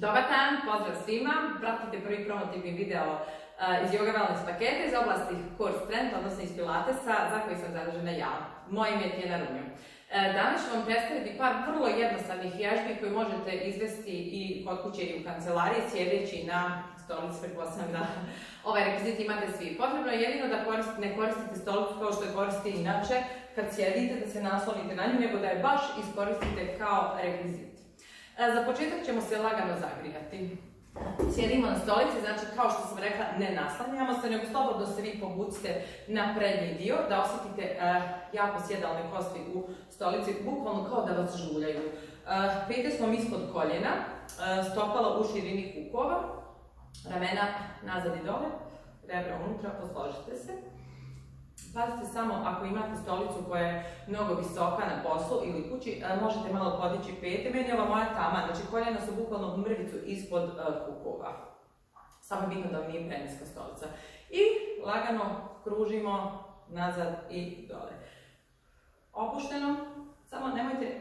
Dobar dan, pozdrav svima, pratite prvi promotivni video iz Yoga Wellness paketa iz oblasti Core Strength, odnosno iz Pilatesa, za koji sam zadužena ja. Moje ime je Tijana Rumio. Danas ću vam predstaviti par vrlo jednostavnih vježbi koje možete izvesti i kod kuće i u kancelariji, sjedeći na stolici, pretpostavljam da ovaj rekvizit imate svi. Potrebno je jedino da ne koristite stolicu kao što je koristite inače kad sjedite, da se naslonite na nju, nego da je baš iskoristite kao rekvizit. Za početak ćemo se lagano zagrijati. Sjedimo na stolici, znači kao što sam rekla, ne naslanjamo se, nego slobodno se vi povucite na prednji dio, da osjetite jako sjedalne kosti u stolici, bukvalno kao da vas žuljaju. Pete smo ispod koljena, stopala u širini kukova, ramena nazad i dole, rebra unutra, posložite se. Pazite samo, ako imate stolicu koja je mnogo visoka na poslu ili kući, možete malo podići pete. Meni je ova moja tama, znači koljena su bukvalno mrvicu ispod kukova. Samo je bitno da vam nije preniska stolica. I lagano kružimo nazad i dole. Opušteno, samo nemojte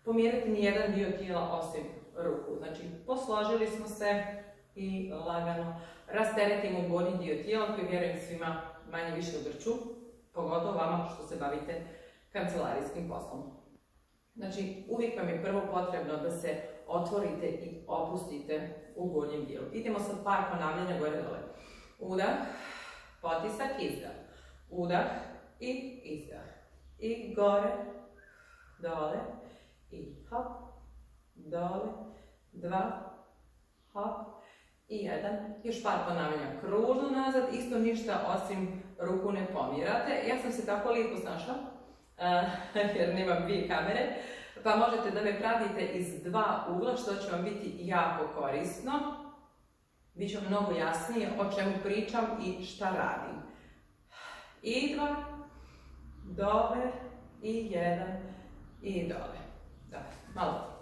pomjeriti ni jedan dio tijela osim ruku. Znači, posložili smo se i lagano rasteretimo gornji dio tijela koji vjerujem svima manje više u grču. Pogotovo vama što se bavite kancelarijskim poslom. Znači, uvijek vam je prvo potrebno da se otvorite i opustite u gornjem dijelu. Idemo sad par ponavljanja gore dole. Udah, potisak, izdah. Udah i izdah. I gore, dole, i hop, dole, dva, hop, i jedan. Još par ponavljanja. Kružno nazad, isto ništa osim ruku ne pomjerate. Ja sam se tako lijepo snašla, jer nemam dvije kamere, pa možete da me pratite iz dva ugla, što će vam biti jako korisno. Biće vam mnogo jasnije o čemu pričam i šta radim. I dva, dole, i jedan, i dole. Da, malo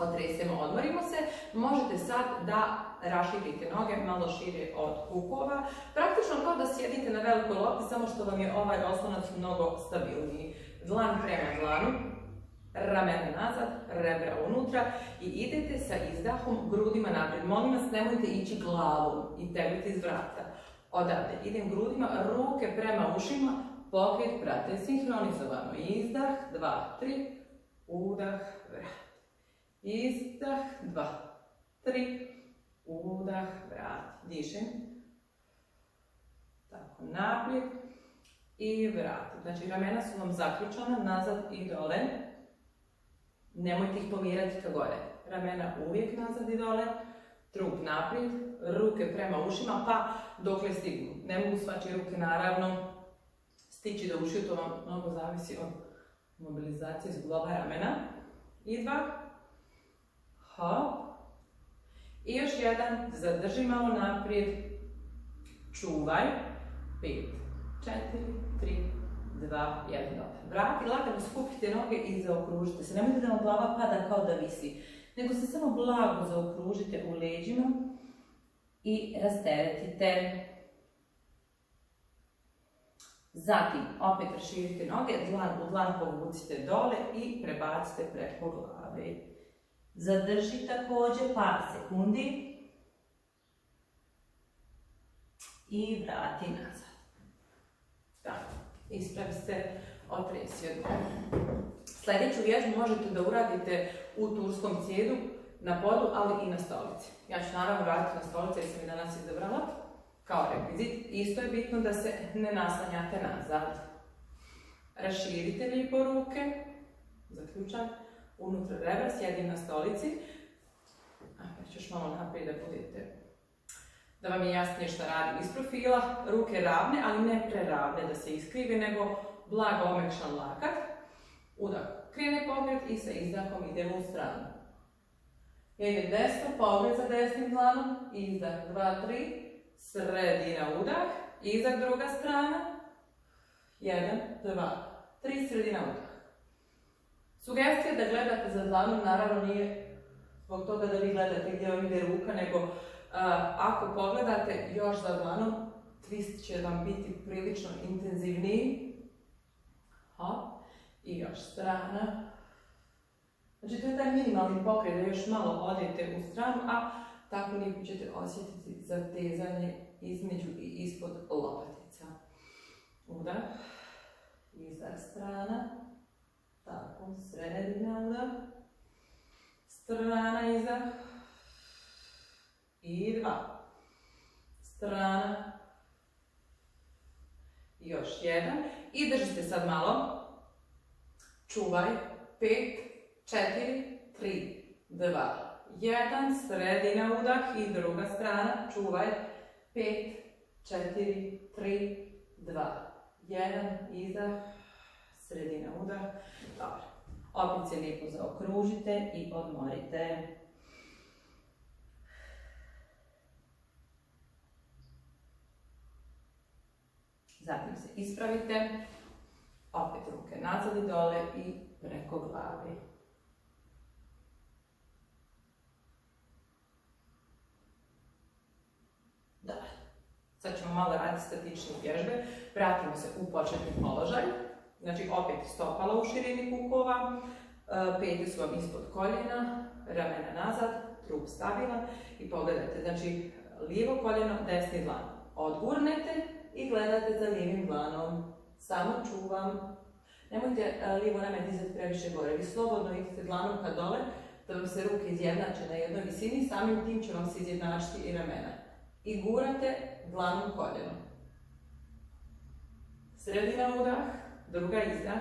otresemo, odmorimo se. Možete sad da raširite noge malo šire od kukova. Praktično kao da sjedite na velikoj lopti, samo što vam je ovaj oslonac mnogo stabilniji. Dlan prema dlanu, ramena nazad, rebra unutra i idete sa izdahom grudima naprijed. Molim vas, nemojte ići glavom i tegliti iz vrata. Odavde idem grudima, ruke prema ušima, pokret prate sinhronizovano. Izdah, 2, 3, udah, vrat. Izdah, 2, 3, udah, vrati. Dišem. Tako, naprijed i vrati. Znači, ramena su vam zaključana, nazad i dole. Nemojte ih pomjerati ka gore. Ramena uvijek nazad i dole. Trup naprijed, ruke prema ušima, pa dokle stignu. Ne mogu svačije ruke, naravno, stići do ušiju, to vam mnogo zavisi od mobilizacije zgloba ramena. I dva. Hop. I još jedan, zadrži malo naprijed, čuvaj, 5, 4, 3, 2, 1, vrati, lagano skupite noge i zaokružite se. Nemojte da vam glava pada kao da visi, nego se samo blago zaokružite u leđima i rasteretite. Zatim, opet raširite noge, dlan u dlan povucite dole i prebacite preko glave. Zadrži također par sekundi i vrati nazad. Tako, ispravi se, otresi od glave. Sljedeću vježbu možete da uradite u turskom cijedu, na podu, ali i na stolici. Ja ću naravno raditi na stolici jer sam i danas izabrala kao rekvizit. Isto je bitno da se ne naslanjate nazad. Raširite lijepo ruke, zaključak. Unutra rebra, sjedim na stolici. Ja ću još malo naprijed da budete, da vam je jasnije šta radim. Iz profila, ruke ravne, ali ne preravne da se iskrivi, nego blago omekšan lakat. Udah, krene pokret i sa izdahom idemo u stranu. Ja idem desno, pokret za desnim dlanom, izdah 2, 3, sredina udah, izdah druga strana, 1, 2, 3, sredina udah. Sugestija da gledate za dlanom, naravno nije zbog toga da vi gledate gdje vam ide ruka, nego ako pogledate još za dlanom, twist će vam biti prilično intenzivniji. Hop, i još strana. Znači to je taj minimalni pokret da još malo odete u stranu, a tako lijepo ćete osjetiti zatezanje između i ispod lopatica. Udah, izdah strana, tako, sredina udah, strana izdah, i 2, strana, još 1, i držite sad malo, čuvaj, 5, 4, 3, 2, 1, sredina udah i druga strana, čuvaj, 5, 4, 3, 2, 1, izdah, sredina udah, dobro. Opet se lijepo zaokružite i odmorite. Zatim se ispravite, opet ruke nazad i dole i preko glave. Dobro. Sad ćemo malo raditi statične vježbe. Vratimo se u početni položaj. Znači opet stopala u širini kukova, pete su vam ispod koljena, ramena nazad, trup stabilan i pogledajte. Znači lijevo koljeno, desni dlan. Odgurnete i gledate za lijevim dlanom. Samo čuvam. Nemojte lijevo rame dizati previše gore. Vi slobodno idete dlanom ka dole, da vam se ruke izjednače na jednoj visini, samim tim će vam se izjednačiti i ramena. I gurate dlanom koljeno. Sredina udah, druga izdah.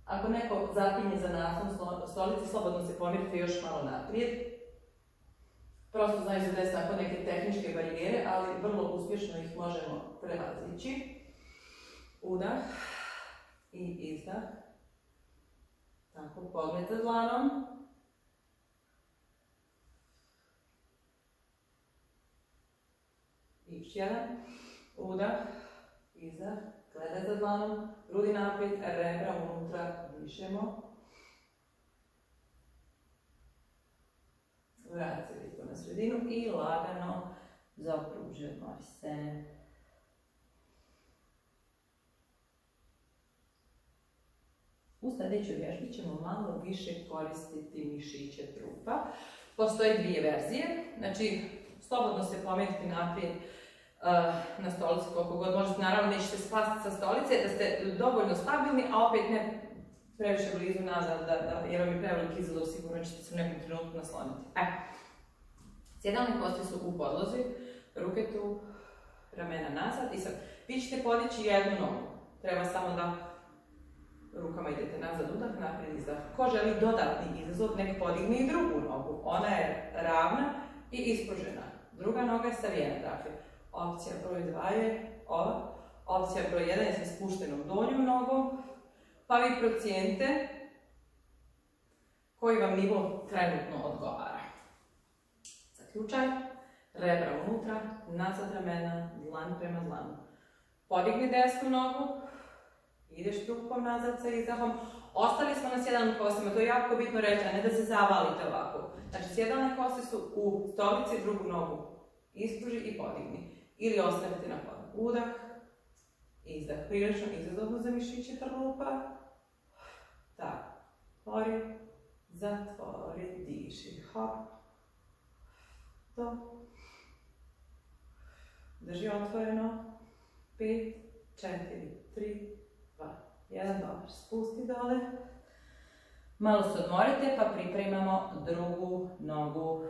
Ako neko zapinje za naslon stolici, slobodno se pomirite još malo naprijed. Prosto znaju se da je tako neke tehničke barijere, ali vrlo uspješno ih možemo prevazići. Udah i izdah. Tako, pogled za dlanom. I još jedan. Udah, izdah, gledaj za dlanom, grudi naprijed, rebra unutra, dišemo. Vrat se lijepo na sredinu i lagano zaokruži, odmori se. U sljedećoj vježbi ćemo malo više koristiti mišiće trupa. Postoje dvije verzije, znači slobodno se pomerite naprijed na stolici koliko god možete, naravno nećete spasti sa stolice, da ste dovoljno stabilni, a opet ne previše blizu nazad, jer vam je preveliki izazov, sigurno ćete se u nekom trenutku nasloniti. Sjedalne kosti su u podlozi, ruke tu, ramena nazad i sad vi ćete podići jednu nogu, treba samo da rukama idete nazad, udah, naprijed, izdah. Ko želi dodatni izazov, nek podigne i drugu nogu, ona je ravna i ispružena. Druga noga je savijena, dakle, opcija broj 2 je ova, opcija broj 1 je sa spuštenom donjom nogom, pa vi procijenite koji vam nivo trenutno odgovara. Zaključaj, rebra unutra, nazad ramena, dlan prema dlanu. Podigni desnu nogu, ideš trupom nazad sa izdahom. Ostali smo na sjedalnim kostima, to je jako bitno reći, a ne da se zavalite ovako. Znači, sjedalne kosti su u stolici, drugu nogu ispruži i podigni. Ili ostavite na podu. Udah, izdah, prilično izazovno za mišiće trbuha. Tako, otvori, zatvori, diši, hop. To. Drži otvoreno. 5, 4, 3, 2, 1, dobro, spusti dole. Malo se odmorite pa pripremamo drugu nogu.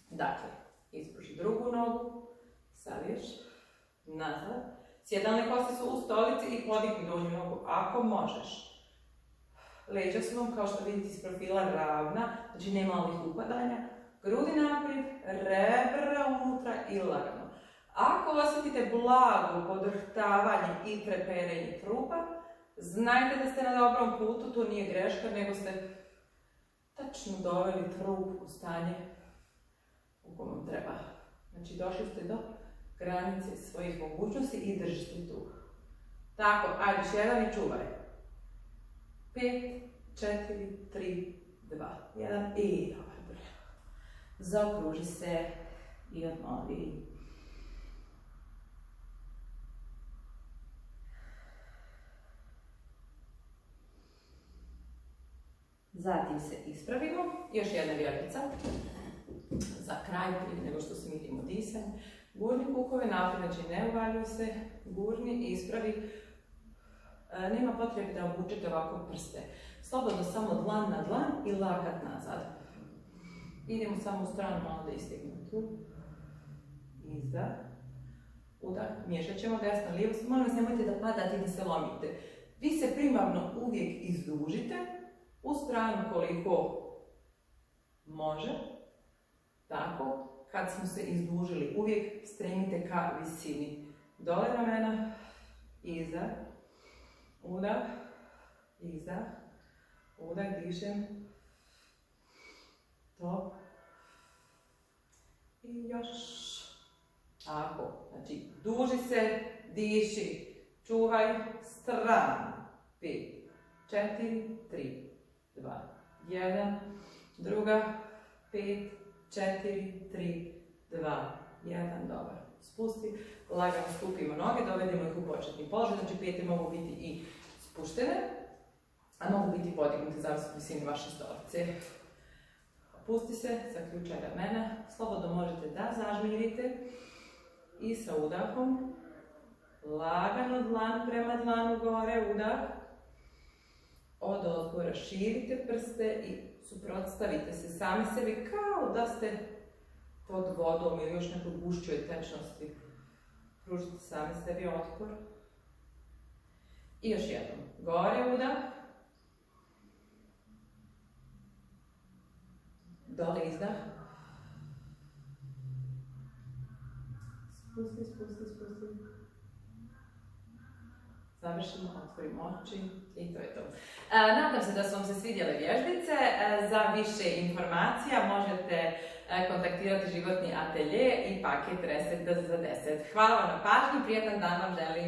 Dakle, ispruži drugu nogu, saviješ, nazad. Sjedalne kosti su u stolici i podigni donju nogu, ako možeš. Leđa su vam, kao što vidite, iz profila ravna, znači nema ovih upadanja. Grudi naprijed, rebra unutra i lagano. Ako osjetite blago podrhtavanje i treperenje trupa, znajte da ste na dobrom putu, to nije greška, nego ste tačno doveli trup u stanje u kojem vam treba. Znači, došli ste do granice svojih mogućnosti i držite tu. Tako, ajde, još jedan i čuvaj. 5, 4, 3, 2, 1 i dobro. Zaokruži se i odmori. Zatim se ispravimo. Još jedna vježbica. Za kraj, prije nego što smirimo disanje. Gurni kukove naprijed, znači ne uvaljuj se. Gurni, ispravi. Nema potrebe da obučete ovako prste. Slobodno samo dlan na dlan i lakat nazad. Idemo samo u stranu, malo da istignemo tu. Izdah. Udah. Miješat ćemo desno, lijevo. Molim vas, nemojte da padate i da se lomite. Vi se primarno uvijek izdužite u stranu koliko može. Tako. Kad smo se izdužili, uvijek stremite ka visini. Dole ramena. Izdah. Udah. Izdah. Udah, dišem. To. I još. Tako. Znači, duži se, diši. Čuvaj stranu. 5, 4, 3, 2, 1. Druga. 5, 4, 3, 2, 1. Dobar. Spusti. Lagano skupimo noge, dovedemo ih u početni položaj. Znači, pete mogu biti i spuštene, a mogu biti podignute zavisno od visine vaše stolice. Opusti se, zaključaj ramena. Slobodno možete da zažmirite. I sa udahom. Lagano dlan prema dlanu gore, udah. Od ozgora širite prste i suprotstavite se sami sebi kao da ste pod vodom ili još nekoj gušćoj tečnosti. Pružite sami sebi otpor. I još jednom. Gore udah. Dole izdah. Spusti, spusti, spusti. Završimo, otvorimo oči i to je to. Nadam se da su vam se svidjele vježbice. Za više informacija možete kontaktirati Životni atelje i paket Reset za 10. Hvala vam na pažnji, prijetan dan vam želim.